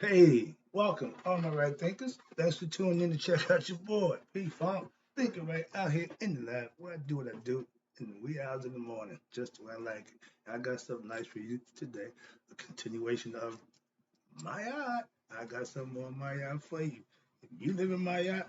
Hey, welcome, all my right thinkers. Thanks for tuning in to check out your boy, P Funk, thinking right out here in the lab where I do what I do in the wee hours in the morning, just the way I like it. And I got something nice for you today, a continuation of my yacht. I got some more my yacht for you. If you live in my yacht,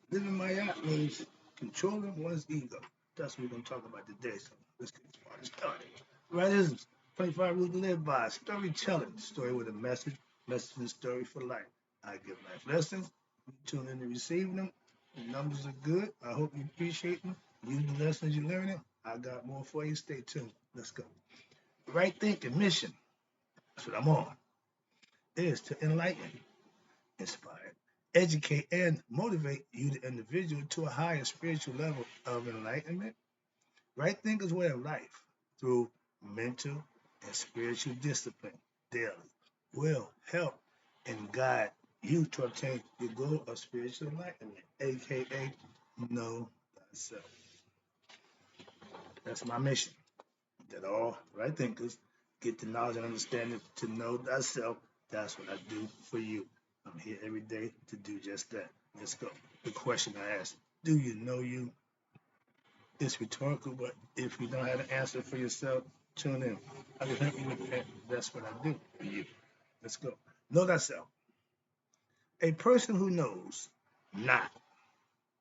living my yacht means controlling one's ego. That's what we're going to talk about today. So let's get this party started. Rightisms, 25 rules to live by. Storytelling, story with a message and story for life. I give life lessons. You tune in to receive them. The numbers are good. I hope you appreciate them. Use the lessons you're learning. I got more for you. Stay tuned. Let's go. Right thinking mission. That's what I'm on. Is to enlighten, inspire, educate, and motivate you, the individual, to a higher spiritual level of enlightenment. Right thinkers way of life through mental and spiritual discipline daily will help and guide you to obtain your goal of spiritual enlightenment, aka know thyself. That's my mission. That all right thinkers get the knowledge and understanding to know thyself. That's what I do for you. I'm here every day to do just that. Let's go. The question I ask: do you know you? It's rhetorical, but if you don't have an answer for yourself, tune in. I can help you with that. That's what I do for you. Let's go. Know thyself. A person who knows not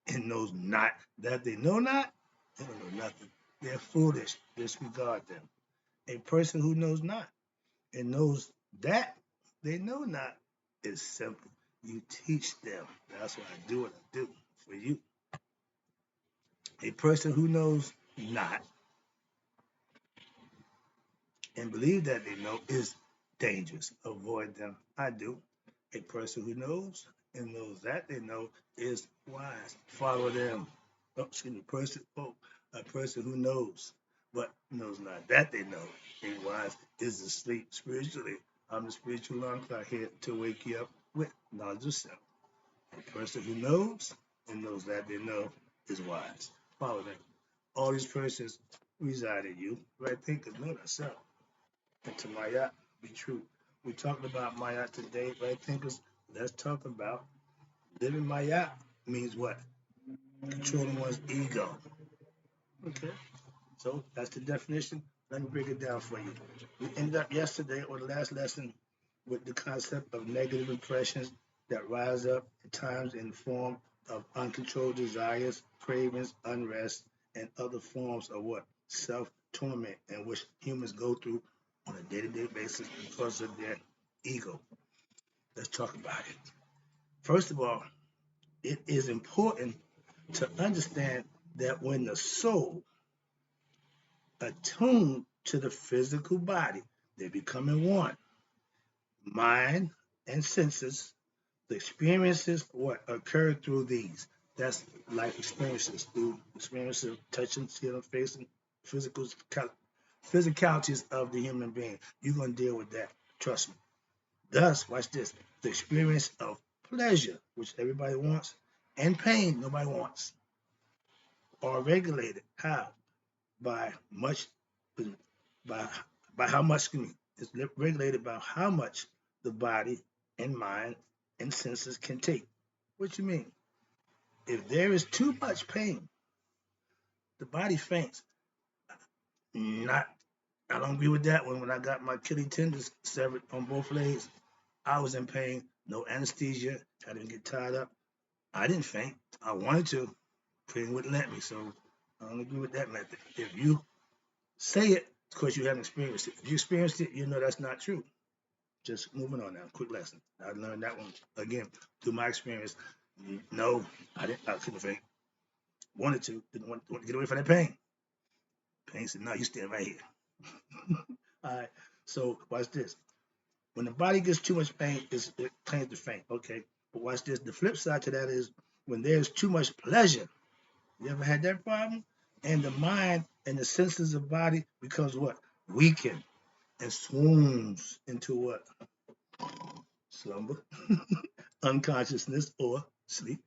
and knows not that they know not, they don't know nothing. They're foolish. Disregard them. A person who knows not and knows that they know not is simple. You teach them. That's why I do what I do for you. A person who knows not and believe that they know is dangerous. Avoid them. I do. A person who knows and knows that they know is wise. Follow them. Oh, excuse me, a person who knows but knows not that they know ain't wise is asleep spiritually. I'm the spiritual alarm clock here to wake you up with knowledge of self. A person who knows and knows that they know is wise. Follow them. All these persons reside in you. Right? Think of know thyself and to Mayat be true. We talked about Mayat today, right, thinkers? Let's talk about living Mayat means what? Controlling one's ego. Okay, so that's the definition. Let me break it down for you. We ended up yesterday or the last lesson with the concept of negative impressions that rise up at times in the form of uncontrolled desires, cravings, unrest, and other forms of what? Self torment, and which humans go through on a day to day basis because of their ego. Let's talk about it. First of all, it is important to understand that when the soul attuned to the physical body, they become in one. Mind and senses, the experiences what occur through these. That's life experiences through experiences of touching, feeling, facing, physical physicalities of the human being. You're gonna deal with that. Trust me. Thus, watch this: the experience of pleasure, which everybody wants, and pain nobody wants, are regulated. How? By much by by how much it's regulated by how much the body and mind and senses can take. What you mean? If there is too much pain, the body faints. Not, I don't agree with that one. When I got my Achilles tendons severed on both legs, I was in pain. No anesthesia. I didn't get tied up. I didn't faint. I wanted to. Pain wouldn't let me. So I don't agree with that method. If you say it, of course you haven't experienced it. If you experienced it, you know that's not true. Just moving on now. Quick lesson. I learned that one again through my experience. No, I didn't. I couldn't fake. Wanted to. Didn't want to get away from that pain. Pain said, "No, you stand right here." All right. So watch this. When the body gets too much pain, it claims to faint. Okay. But watch this. The flip side to that is when there's too much pleasure. You ever had that problem? And the mind and the senses of the body becomes what? Weakened and swoons into what? Slumber, unconsciousness, or sleep.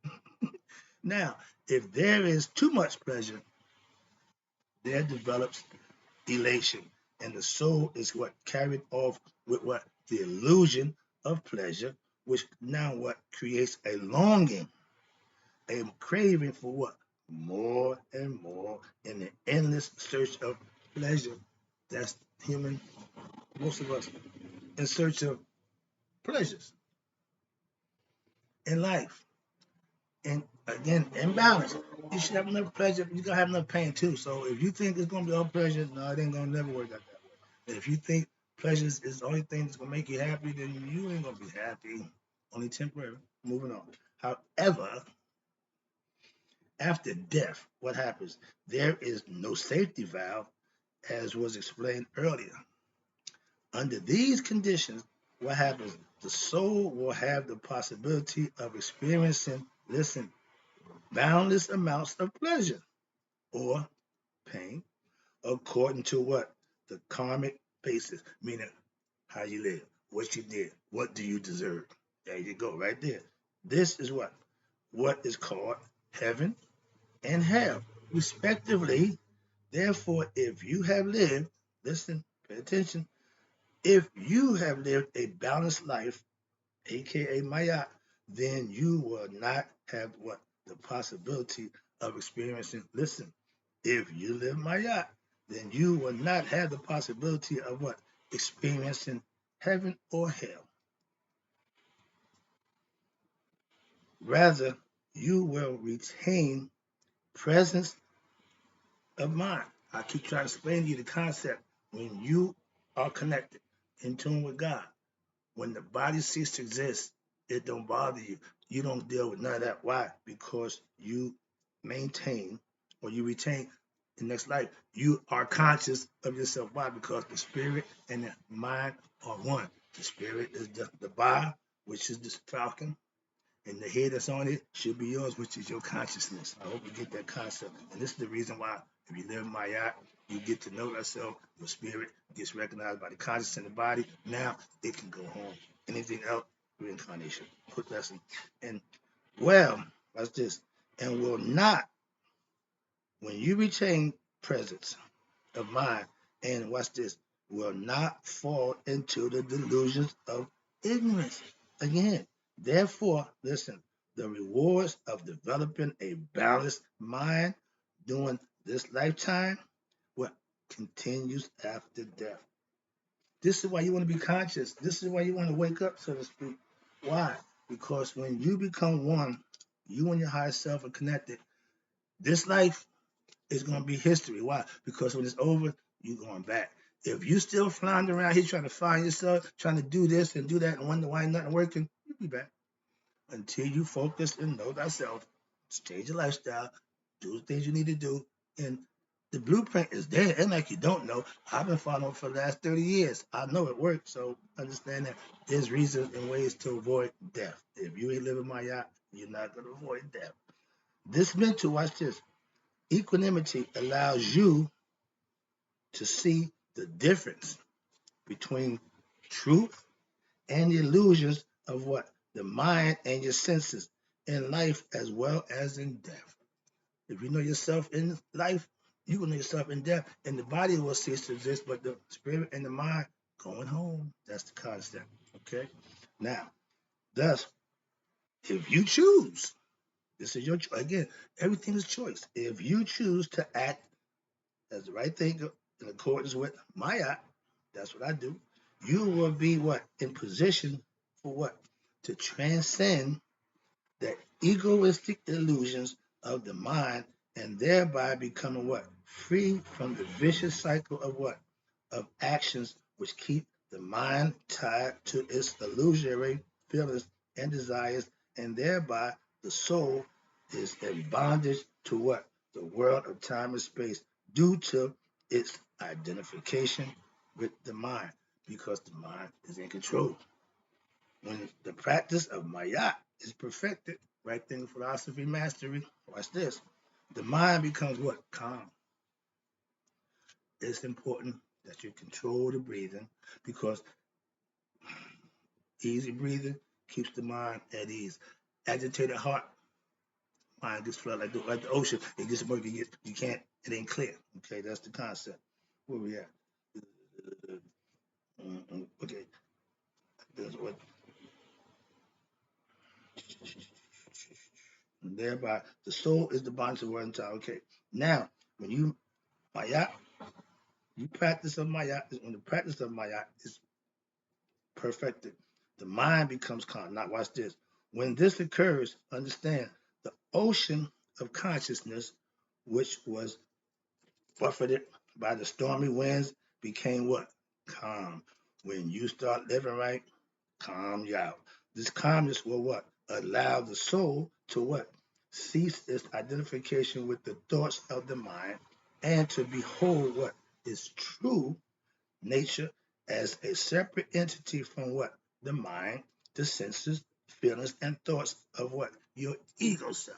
Now, if there is too much pleasure, there develops elation, and the soul is what carried off with what? The illusion of pleasure which now what creates a longing, a craving for what? More and more in the endless search of pleasure. That's human, most of us, in search of pleasures in life. And again, imbalance. You should have enough pleasure, but you're gonna have enough pain too. So if you think it's gonna be all pleasure, no, it ain't gonna never work out that way. If you think pleasure is the only thing that's gonna make you happy, then you ain't gonna be happy. Only temporary. Moving on. However, after death, what happens? There is no safety valve, as was explained earlier. Under these conditions, what happens? The soul will have the possibility of experiencing, listen, boundless amounts of pleasure or pain, according to what? The karmic basis, meaning how you live, what you did, what do you deserve. There you go, right there. This is what? What is called heaven and hell, respectively. Therefore, if you have lived, listen, pay attention, if you have lived a balanced life, aka Maya, then you will not have what? The possibility of experiencing, listen, if you live Maya, then you will not have the possibility of what? Experiencing heaven or hell. Rather, you will retain presence of mind. I keep trying to explain to you the concept. When you are connected, in tune with God, when the body ceases to exist, it don't bother you. You don't deal with none of that. Why? Because you maintain or you retain the next life. You are conscious of yourself. Why? Because the spirit and the mind are one. The spirit is the ba, which is the falcon, and the head that's on it should be yours, which is your consciousness. I hope you get that concept. And this is the reason why, if you live in Mayat, you get to know yourself, your spirit gets recognized by the consciousness in the body. Now it can go home. Anything else, reincarnation. Quick lesson. And well, that's this. And will not, when you retain presence of mind, and watch this, will not fall into the delusions of ignorance. Again, therefore, listen, the rewards of developing a balanced mind during this lifetime, what continues after death. This is why you want to be conscious. This is why you want to wake up, so to speak. Why? Because when you become one, you and your higher self are connected. This life is going to be history. Why? Because when it's over, you're going back. If you still flying around here trying to find yourself, trying to do this and do that and wonder why nothing working, you'll be back. Until you focus and know thyself, change your lifestyle, do the things you need to do, and the blueprint is there. And like you don't know, I've been following for the last 30 years. I know it works, so understand that there's reasons and ways to avoid death. If you ain't living my yacht, you're not going to avoid death. This mental, watch this, equanimity allows you to see the difference between truth and the illusions of what? The mind and your senses in life as well as in death. If you know yourself in life, you will know yourself in death, and the body will cease to exist, but the spirit and the mind going home. That's the concept. Okay? Now, thus, if you choose, this is your choice. Again, everything is choice. If you choose to act as the right thing in accordance with my act, that's what I do. You will be what? In position for what? To transcend the egoistic illusions of the mind and thereby becoming what? Free from the vicious cycle of what? Of actions which keep the mind tied to its illusory feelings and desires, and thereby the soul is in bondage to what? The world of time and space due to its identification with the mind, because the mind is in control. When the practice of Maya is perfected, right thing philosophy mastery, watch this. The mind becomes what? Calm. It's important that you control the breathing, because easy breathing keeps the mind at ease. Agitated heart, mind gets flooded like the ocean. It gets murky. You can't. It ain't clear. Okay, that's the concept. Where we at? Okay, that's what. Thereby, the soul is the bond to word and time. Okay. Now, when you Mayat, you practice of Mayat, when the practice of Mayat is perfected, the mind becomes calm. Now, watch this. When this occurs, understand the ocean of consciousness, which was buffeted by the stormy winds, became what? Calm. When you start living right, calm you out. This calmness will what? Allow the soul to what? Cease its identification with the thoughts of the mind and to behold what is true nature as a separate entity from what? The mind, the senses, feelings, and thoughts of what? Your ego self.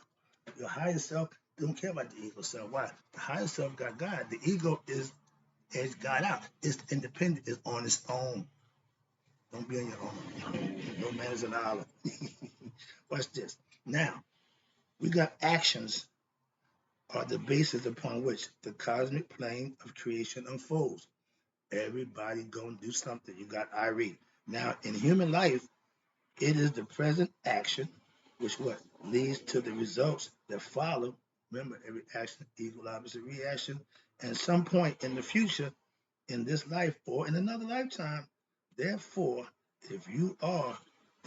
Your higher self don't care about the ego self. Why? The higher self got God. The ego is God out. It's independent. It's on its own. Don't be on your own. No man is an island. Watch this. Now, we got actions are the basis upon which the cosmic plane of creation unfolds. Everybody gonna do something. You got WRIGHT. Now, in human life, it is the present action which what leads to the results that follow. Remember, every action equal opposite reaction. And some point in the future, in this life or in another lifetime, therefore, if you are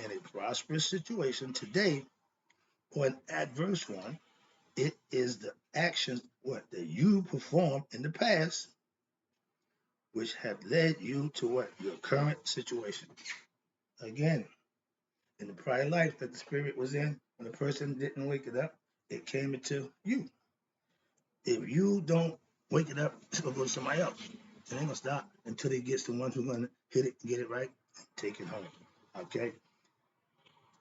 in a prosperous situation today or an adverse one, it is the actions what that you performed in the past which have led you to what your current situation. Again, in the prior life that the spirit was in, when the person didn't wake it up, it came into you. If you don't wake it up, it's gonna go to somebody else. It ain't gonna stop until they get the one who's gonna hit it, get it right, and take it home. Okay?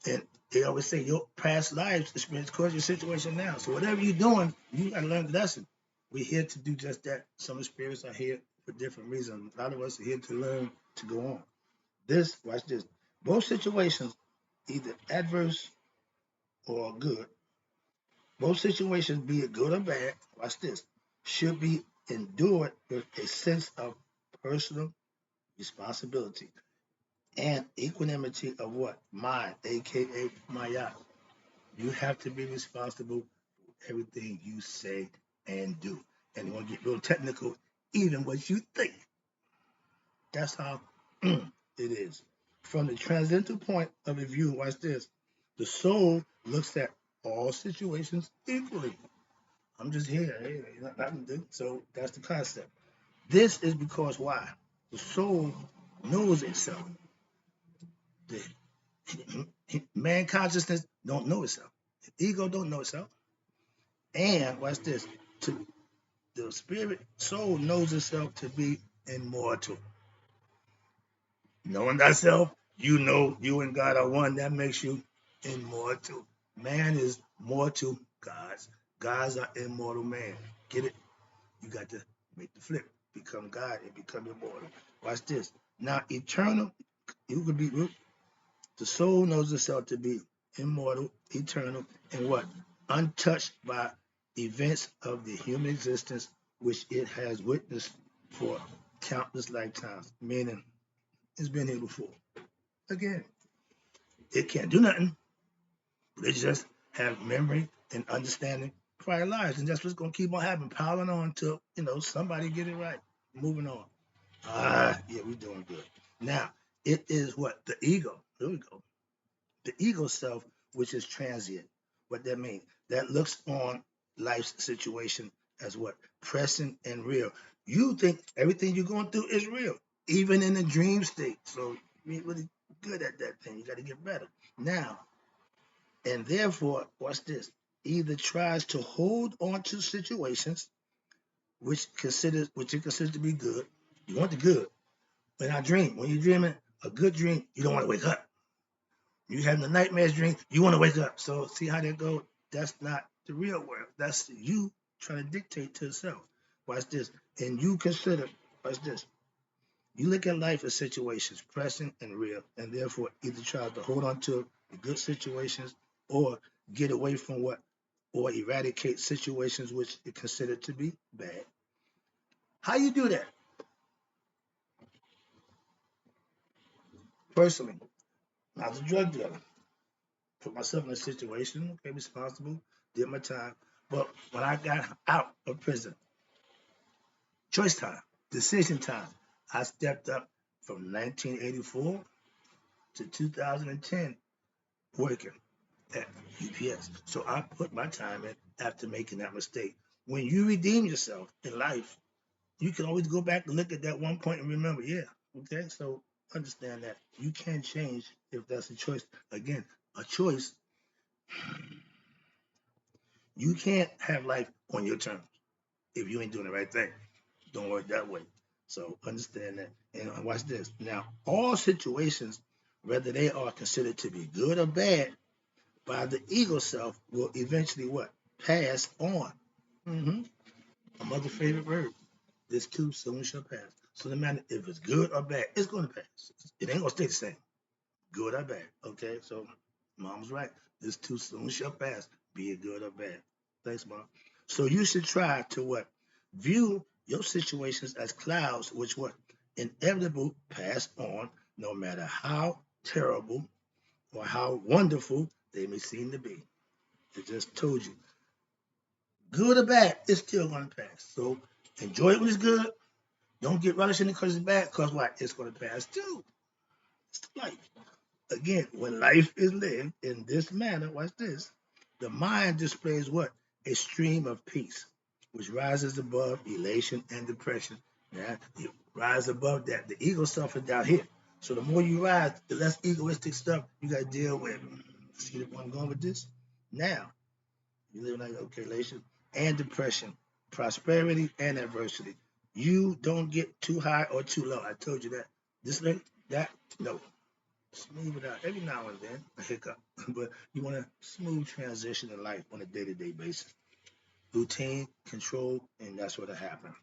And they always say your past lives experience cause your situation now. So whatever you're doing, you gotta learn the lesson. We're here to do just that. Some spirits are here for different reasons. A lot of us are here to learn to go on. This, watch this. Both situations, either adverse or good, both situations, be it good or bad, watch this, should be endured with a sense of personal responsibility and equanimity of what? Mind, aka Maya. You have to be responsible for everything you say and do. And you want to get real technical, even what you think. That's how it is. From the transcendental point of view, watch this. The soul looks at all situations equally. I'm just here. Hey, nothing to do. So that's the concept. This is because why? The soul knows itself. The man consciousness don't know itself. The ego don't know itself. And watch this. To the spirit soul knows itself to be immortal. Knowing thyself, you know you and God are one. That makes you immortal. Man is mortal gods. Gods are immortal man. Get it? You got to make the flip. Become God and become immortal. Watch this. Now, eternal, you could be the soul knows itself to be immortal, eternal, and what? Untouched by events of the human existence which it has witnessed for countless lifetimes. Meaning, it's been here before. Again, it can't do nothing. They just have memory and understanding prior lives. And that's what's going to keep on happening, piling on till, somebody get it right. Moving on. Yeah, we're doing good. Now, it is what? The ego. Here we go. The ego self, which is transient. What that means? That looks on life's situation as what? Present and real. You think everything you're going through is real, even in the dream state. So you ain't really good at that thing. You got to get better. Now, and therefore, watch this, either tries to hold on to situations which it considers to be good. You want the good. When I dream, when you're dreaming a good dream, you don't want to wake up. You having a nightmares dream, you want to wake up. So see how that goes? That's not the real world. That's you trying to dictate to yourself. Watch this. And you consider, watch this. You look at life as situations, present and real, and therefore either try to hold on to the good situations or get away from what, or eradicate situations which is considered to be bad. How you do that? Personally, not the drug dealer. put myself in a situation, okay, responsible, did my time. But when I got out of prison, choice time, decision time, I stepped up from 1984 to 2010 working at UPS. So I put my time in after making that mistake. When you redeem yourself in life, you can always go back and look at that one point and remember, yeah, okay, so understand that you can change if that's a choice. Again, a choice. You can't have life on your terms if you ain't doing the right thing. Don't work that way. So understand that. And watch this. Now, all situations, whether they are considered to be good or bad, by the ego self, will eventually what? Pass on. Mm-hmm. My mother's favorite word. This too soon shall pass. So no matter if it's good or bad, it's going to pass. It ain't going to stay the same. Good or bad. Okay, so mom's right. This too soon shall pass, be it good or bad. Thanks, mom. So you should try to what? View your situations as clouds which what? Inevitable pass on, no matter how terrible or how wonderful they may seem to be. I just told you. Good or bad, it's still going to pass. So enjoy it when it's good. Don't get relish in it because it's bad, because what? It's going to pass too. It's life. Again, when life is lived in this manner, watch this, the mind displays what? A stream of peace, which rises above elation and depression. Now, you rise above that. The ego self is down here. So the more you rise, the less egoistic stuff you got to deal with. See where I'm going with this? Now, you live like, okay, elation and depression, prosperity and adversity. You don't get too high or too low. I told you that. This, that, no. Smooth it out every now and then, a hiccup, but you want a smooth transition in life on a day-to-day basis. Routine, control, and that's what'll happen.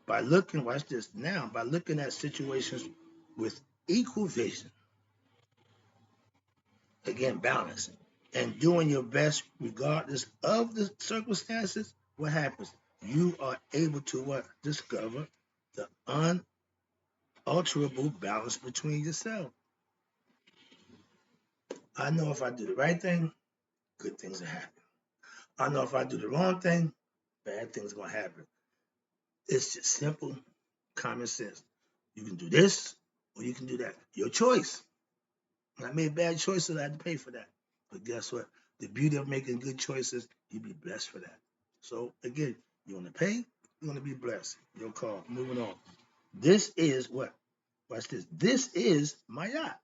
By looking, watch this now, by looking at situations with equal vision, again, balance, and doing your best regardless of the circumstances, what happens? You are able to what? Discover the unalterable balance between yourself. I know if I do the right thing, good things will happen. I know if I do the wrong thing, bad things are gonna happen. It's just simple common sense. You can do this or you can do that. Your choice. When I made bad choices, I had to pay for that. But guess what? The beauty of making good choices, you be blessed for that. So again, you want to pay, you want to be blessed. Your call. Moving on. This is what? Watch this. This is Maat.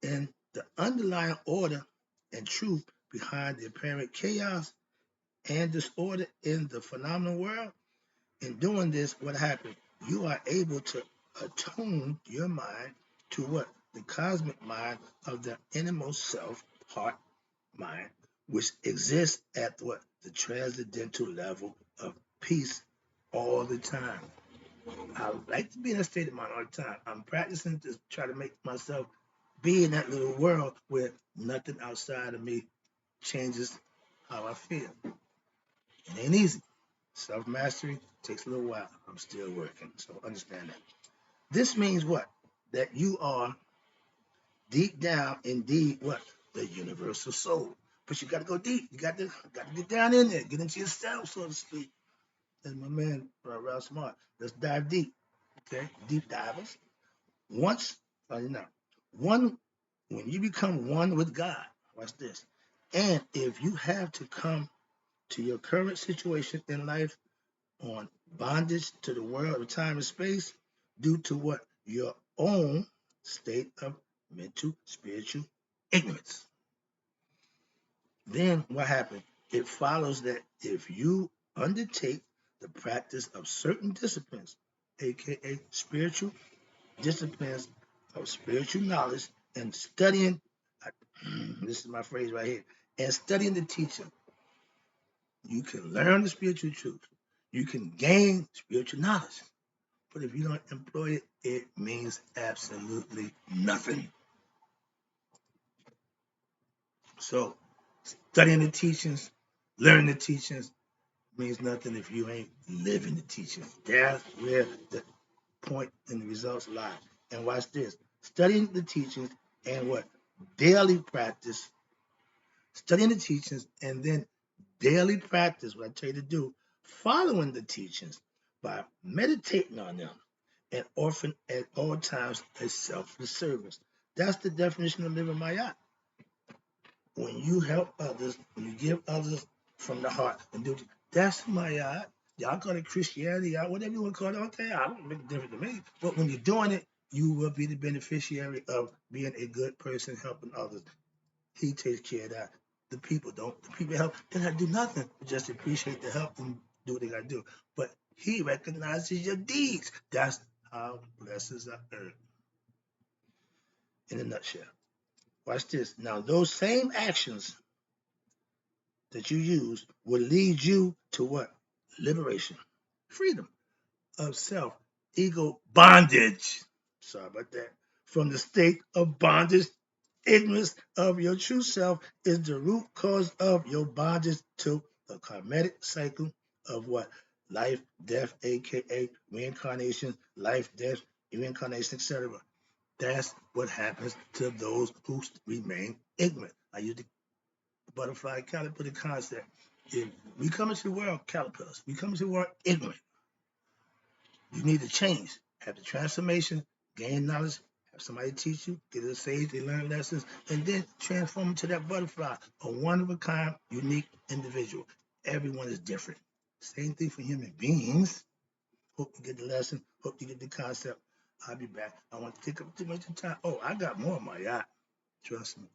And the underlying order and truth behind the apparent chaos and disorder in the phenomenal world. In doing this, what happens? You are able to attune your mind to what? The cosmic mind of the innermost self, heart, mind, which exists at what? The transcendental level of peace all the time. I like to be in that state of mind all the time. I'm practicing to try to make myself be in that little world where nothing outside of me changes how I feel. It ain't easy. Self mastery takes a little while. I'm still working, so understand that. This means what? That you are deep down, indeed, what? The universal soul. But you got to go deep. You got to get down in there, get into yourself, so to speak. As my man Ralph Smart, let's dive deep. Okay, deep divers. Once, you know, one when you become one with God. Watch this. And if you have to come to your current situation in life on bondage to the world of time and space due to what? Your own state of mental, spiritual ignorance. Then what happens? It follows that if you undertake the practice of certain disciplines, aka spiritual disciplines of spiritual knowledge and studying, this is my phrase right here, and studying the teaching, you can learn the spiritual truth. You can gain spiritual knowledge. But if you don't employ it, it means absolutely nothing. So studying the teachings, learning the teachings means nothing if you ain't living the teachings. That's where the point and the results lie. And watch this. Studying the teachings and what? Daily practice. Studying the teachings and then daily practice, what I tell you to do, following the teachings by meditating on them and offering at all times a selfless service. That's the definition of living Mayat. When you help others, when you give others from the heart and do that's Mayat. Y'all call it Christianity, y'all, whatever you want to call it, okay, I don't make a difference to me. But when you're doing it, you will be the beneficiary of being a good person, helping others. He takes care of that. The people don't. The people help. They gotta do nothing but just appreciate the help and do what they gotta do. But he recognizes your deeds. That's how blessings are earned. In a nutshell. Watch this. Now, those same actions that you use will lead you to what? Liberation, freedom of self, ego bondage. Sorry about that. From the state of bondage, ignorance of your true self is the root cause of your bondage to the karmic cycle of what? Life, death, aka reincarnation, life, death, reincarnation, etc. That's what happens to those who remain ignorant. I use the butterfly caterpillar concept. If we come into the world caterpillars, we come into the world ignorant. You need to change, have the transformation, gain knowledge, have somebody teach you, get a sage, they learn lessons, and then transform into that butterfly, a one of a kind, unique individual. Everyone is different. Same thing for human beings. Hope you get the lesson. Hope you get the concept. I'll be back. I want to take up too much time. Oh, I got more on my yacht. Trust me.